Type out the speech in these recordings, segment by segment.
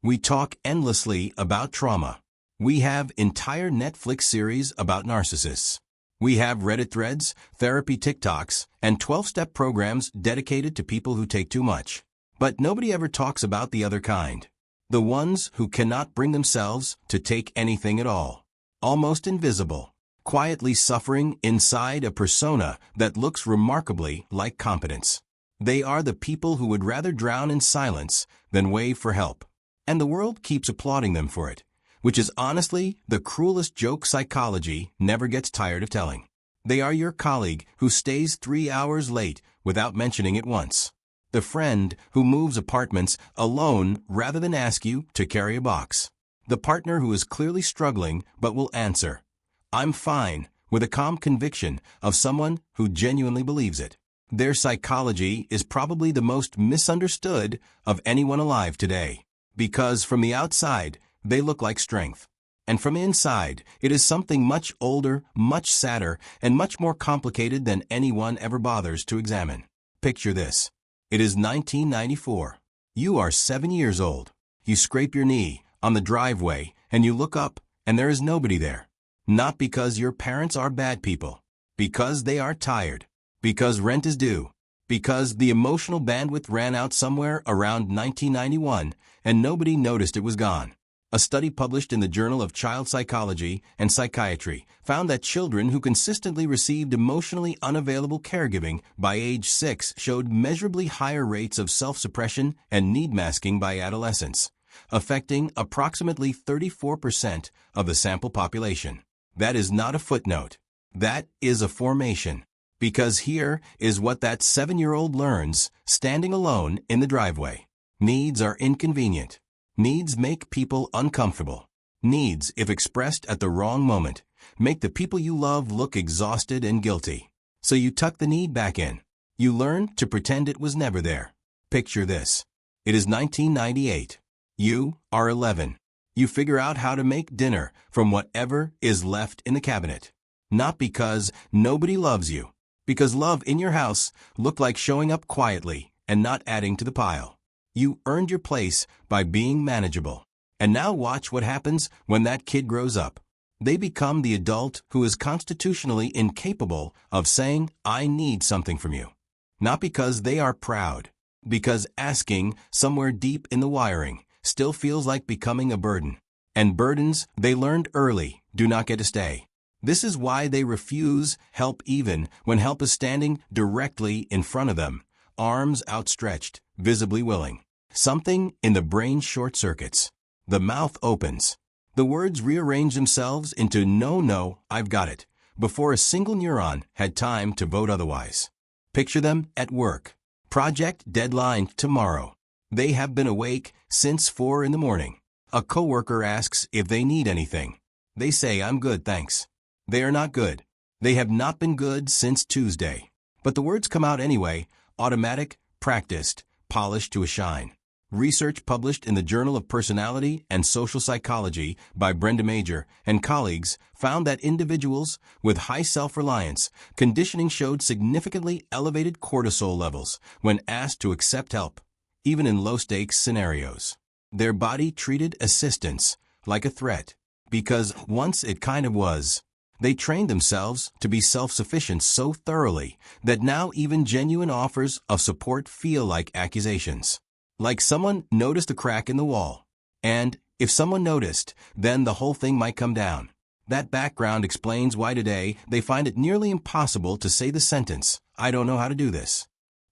We talk endlessly about trauma. We have entire Netflix series about narcissists. We have Reddit threads, therapy TikToks, and 12-step programs dedicated to people who take too much. But nobody ever talks about the other kind. The ones who cannot bring themselves to take anything at all. Almost invisible. Quietly suffering inside a persona that looks remarkably like competence. They are the people who would rather drown in silence than wave for help. And the world keeps applauding them for it, which is honestly the cruelest joke psychology never gets tired of telling. They are your colleague who stays 3 hours late without mentioning it once. The friend who moves apartments alone rather than ask you to carry a box. The partner who is clearly struggling but will answer, "I'm fine," with a calm conviction of someone who genuinely believes it. Their psychology is probably the most misunderstood of anyone alive today, because from the outside, they look like strength. And from inside, it is something much older, much sadder, and much more complicated than anyone ever bothers to examine. Picture this. It is 1994. You are 7 years old. You scrape your knee on the driveway, and you look up, and there is nobody there. Not because your parents are bad people. Because they are tired. Because rent is due. Because the emotional bandwidth ran out somewhere around 1991, and nobody noticed it was gone. A study published in the Journal of Child Psychology and Psychiatry found that children who consistently received emotionally unavailable caregiving by age 6 showed measurably higher rates of self-suppression and need masking by adolescence, affecting approximately 34% of the sample population. That is not a footnote. That is a formation. Because here is what that 7-year-old learns standing alone in the driveway. Needs are inconvenient. Needs make people uncomfortable. Needs, if expressed at the wrong moment, make the people you love look exhausted and guilty. So you tuck the need back in. You learn to pretend it was never there. Picture this. It is 1998. You are 11. You figure out how to make dinner from whatever is left in the cabinet. Not because nobody loves you. Because love in your house looked like showing up quietly and not adding to the pile. You earned your place by being manageable. And now watch what happens when that kid grows up. They become the adult who is constitutionally incapable of saying, "I need something from you." Not because they are proud. Because asking somewhere deep in the wiring still feels like becoming a burden. And burdens they learned early do not get to stay. This is why they refuse help even when help is standing directly in front of them, arms outstretched, visibly willing. Something in the brain short circuits. The mouth opens. The words rearrange themselves into "no, I've got it," before a single neuron had time to vote otherwise. Picture them at work. Project deadline tomorrow. They have been awake since 4 in the morning. A coworker asks if they need anything. They say, "I'm good, thanks." They are not good. They have not been good since Tuesday. But the words come out anyway, automatic, practiced, polished to a shine. Research published in the Journal of Personality and Social Psychology by Brenda Major and colleagues found that individuals with high self-reliance conditioning showed significantly elevated cortisol levels when asked to accept help, even in low-stakes scenarios. Their body treated assistance like a threat, because once it kind of was. They trained themselves to be self-sufficient so thoroughly that now even genuine offers of support feel like accusations. Like someone noticed a crack in the wall. And if someone noticed, then the whole thing might come down. That background explains why today they find it nearly impossible to say the sentence, "I don't know how to do this."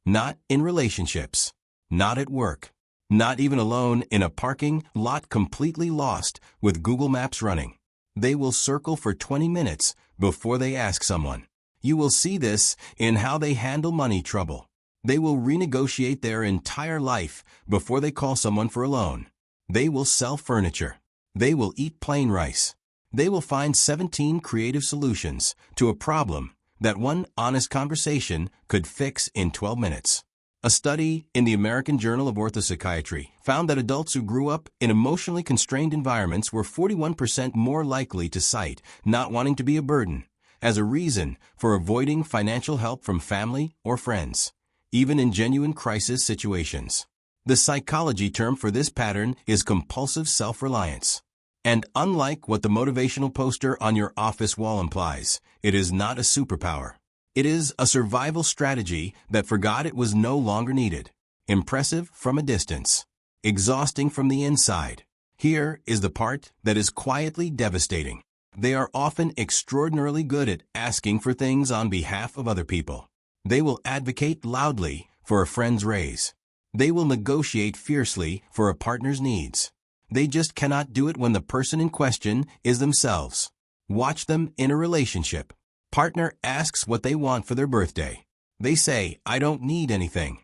Not in relationships. Not at work. Not even alone in a parking lot completely lost with Google Maps running. They will circle for 20 minutes before they ask someone. You will see this in how they handle money trouble. They will renegotiate their entire life before they call someone for a loan. They will sell furniture. They will eat plain rice. They will find 17 creative solutions to a problem that one honest conversation could fix in 12 minutes. A study in the American Journal of Orthopsychiatry found that adults who grew up in emotionally constrained environments were 41% more likely to cite not wanting to be a burden as a reason for avoiding financial help from family or friends, even in genuine crisis situations. The psychology term for this pattern is compulsive self-reliance. And unlike what the motivational poster on your office wall implies, it is not a superpower. It is a survival strategy that forgot it was no longer needed. Impressive from a distance. Exhausting from the inside. Here is the part that is quietly devastating. They are often extraordinarily good at asking for things on behalf of other people. They will advocate loudly for a friend's raise. They will negotiate fiercely for a partner's needs. They just cannot do it when the person in question is themselves. Watch them in a relationship. Partner asks what they want for their birthday. They say, "I don't need anything."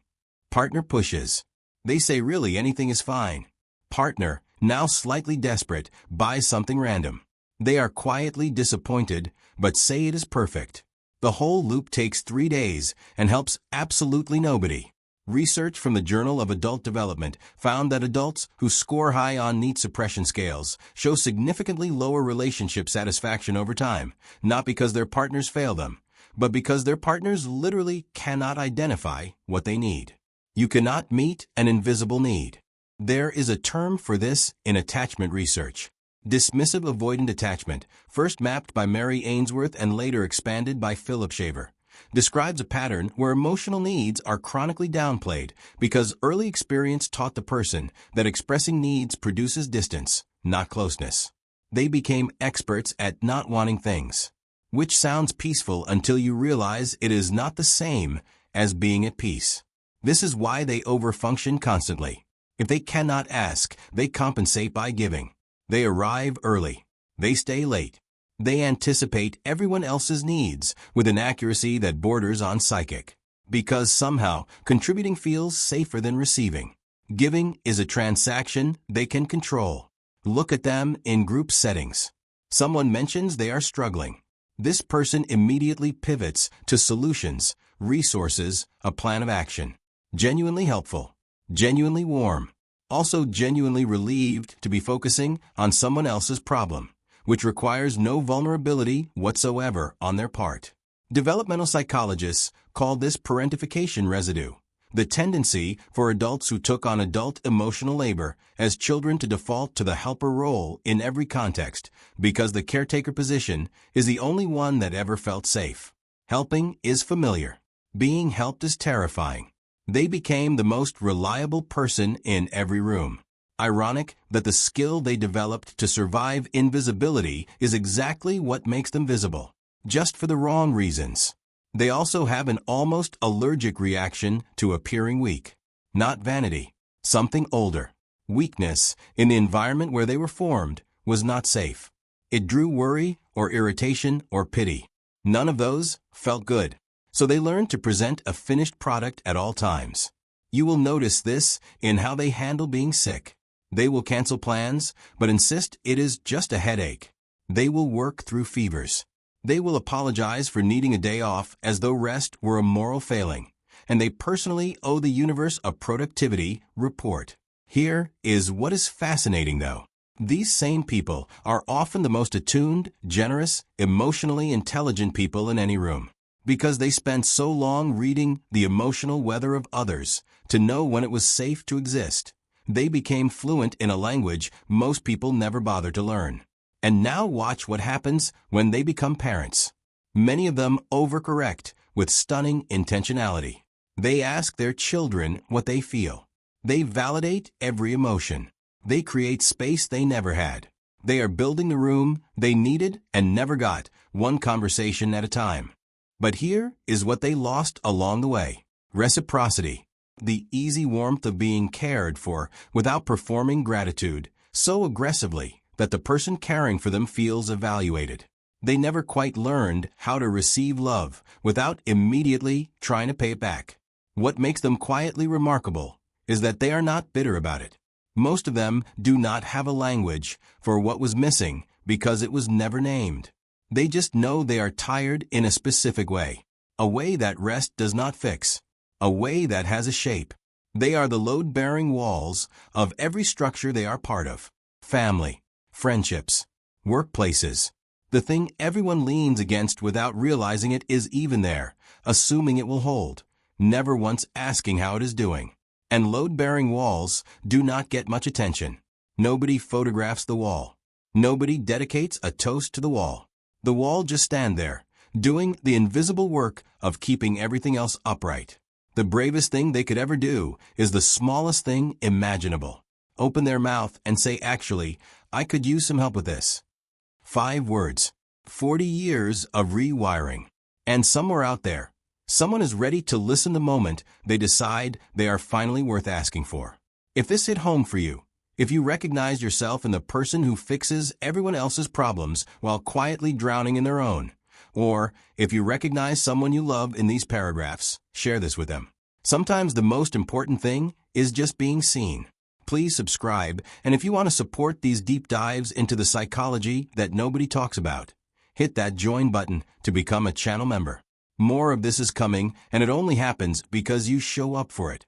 Partner pushes. They say, "Really, anything is fine." Partner, now slightly desperate, buys something random. They are quietly disappointed, but say it is perfect. The whole loop takes 3 days and helps absolutely nobody. Research from the Journal of Adult Development found that adults who score high on need suppression scales show significantly lower relationship satisfaction over time, not because their partners fail them, but because their partners literally cannot identify what they need. You cannot meet an invisible need. There is a term for this in attachment research. Dismissive avoidant attachment, first mapped by Mary Ainsworth and later expanded by Philip Shaver, describes a pattern where emotional needs are chronically downplayed because early experience taught the person that expressing needs produces distance, not closeness. They became experts at not wanting things, which sounds peaceful until you realize it is not the same as being at peace. This is why they overfunction constantly. If they cannot ask, they compensate by giving. They arrive early. They stay late. They anticipate everyone else's needs with an accuracy that borders on psychic. Because somehow, contributing feels safer than receiving. Giving is a transaction they can control. Look at them in group settings. Someone mentions they are struggling. This person immediately pivots to solutions, resources, a plan of action. Genuinely helpful. Genuinely warm. Also genuinely relieved to be focusing on someone else's problem, which requires no vulnerability whatsoever on their part. Developmental psychologists call this parentification residue, the tendency for adults who took on adult emotional labor as children to default to the helper role in every context because the caretaker position is the only one that ever felt safe. Helping is familiar. Being helped is terrifying. They became the most reliable person in every room. Ironic that the skill they developed to survive invisibility is exactly what makes them visible, just for the wrong reasons. They also have an almost allergic reaction to appearing weak. Not vanity, something older. Weakness, in the environment where they were formed, was not safe. It drew worry or irritation or pity. None of those felt good. So they learned to present a finished product at all times. You will notice this in how they handle being sick. They will cancel plans, but insist it is just a headache. They will work through fevers. They will apologize for needing a day off as though rest were a moral failing. And they personally owe the universe a productivity report. Here is what is fascinating though. These same people are often the most attuned, generous, emotionally intelligent people in any room. Because they spent so long reading the emotional weather of others to know when it was safe to exist. They became fluent in a language most people never bother to learn. And now watch what happens when they become parents. Many of them overcorrect with stunning intentionality. They ask their children what they feel. They validate every emotion. They create space they never had. They are building the room they needed and never got, one conversation at a time. But here is what they lost along the way. Reciprocity. The easy warmth of being cared for without performing gratitude so aggressively that the person caring for them feels evaluated. They never quite learned how to receive love without immediately trying to pay it back. What makes them quietly remarkable is that they are not bitter about it. Most of them do not have a language for what was missing because it was never named. They just know they are tired in a specific way, a way that rest does not fix, a way that has a shape. They are the load-bearing walls of every structure they are part of. Family, friendships, workplaces. The thing everyone leans against without realizing it is even there, assuming it will hold, never once asking how it is doing. and load-bearing walls do not get much attention. Nobody photographs the wall. Nobody dedicates a toast to the wall. The wall just stands there, doing the invisible work of keeping everything else upright. The bravest thing they could ever do is the smallest thing imaginable. Open their mouth and say, actually, I could use some help with this. 5 words. 40 years of rewiring. And somewhere out there, someone is ready to listen the moment they decide they are finally worth asking for. If this hit home for you, if you recognize yourself in the person who fixes everyone else's problems while quietly drowning in their own, or if you recognize someone you love in these paragraphs, share this with them. Sometimes the most important thing is just being seen. Please subscribe, and if you want to support these deep dives into the psychology that nobody talks about, hit that join button to become a channel member. More of this is coming, and it only happens because you show up for it.